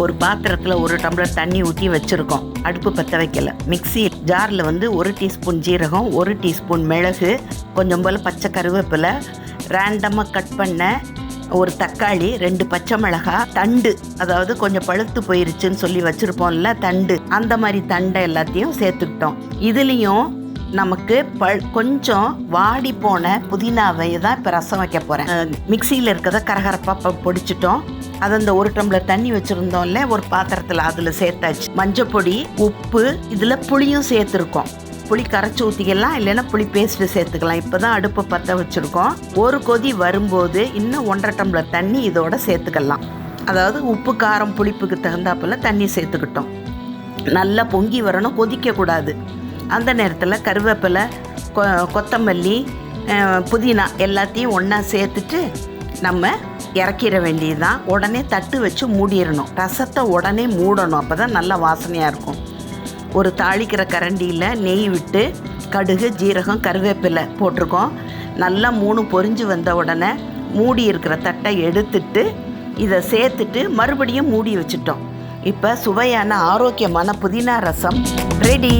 ஒரு பாத்திரத்தில் 1 டம்ளர் தண்ணி ஊற்றி வச்சுருக்கோம். அடுப்பு பற்ற வைக்கல. மிக்ஸி ஜாரில் 1 டீஸ்பூன் ஜீரகம், 1 டீஸ்பூன் மிளகு, கொஞ்சம் போல் பச்சை கருவேப்பிலை, ரேண்டமாக கட் பண்ண ஒரு தக்காளி, 2 பச்சை மிளகாய், தண்டு, அதாவது கொஞ்சம் பழுத்து போயிருச்சுன்னு சொல்லி வச்சுருப்போம்ல தண்டு, அந்த மாதிரி தண்டை எல்லாத்தையும் சேர்த்துக்கிட்டோம். இதுலேயும் நமக்கு கொஞ்சம் வாடி போன புதினாவை தான் இப்போ ரசம் வைக்க போகிறேன். மிக்சியில் இருக்கிறத கரகரப்பாக பொடிச்சிட்டோம். அதை இந்த 1 டம்ளர் தண்ணி வச்சுருந்தோம்ல ஒரு பாத்திரத்தில், அதில் சேர்த்தாச்சு. மஞ்சப்பொடி, உப்பு, இதில் புளியும் சேர்த்துருக்கோம். புளி கரைச்சி ஊற்றிக்கலாம், இல்லைன்னா புளி பேஸ்ட்டு சேர்த்துக்கலாம். இப்போ தான் அடுப்பை பற்ற வச்சுருக்கோம். ஒரு கொதி வரும்போது இன்னும் 1.5 டம்ளர் தண்ணி இதோட சேர்த்துக்கலாம். அதாவது உப்பு காரம் புளிப்புக்கு தகுந்தாப்பில் தண்ணி சேர்த்துக்கிட்டோம். நல்லா பொங்கி வரணும், கொதிக்கக்கூடாது. அந்த நேரத்தில் கருவேப்பிலை, கொத்தமல்லி, புதினா எல்லாத்தையும் ஒன்றா சேர்த்துட்டு நம்ம இறக்கிற வேண்டியதுதான். உடனே தட்டு வச்சு மூடிடணும். ரசத்தை உடனே மூடணும், அப்போ தான் நல்லா வாசனையாக இருக்கும். ஒரு தாளிக்கிற கரண்டியில் நெய் விட்டு கடுகு, ஜீரகம், கருவேப்பிலை போட்டிருக்கோம். நல்லா 3 பொரிஞ்சு வந்த உடனே மூடி இருக்கிற தட்டை எடுத்துட்டு இதை சேர்த்துட்டு மறுபடியும் மூடி வச்சுட்டோம். இப்போ சுவையான ஆரோக்கியமான புதினா ரசம் ரெடி.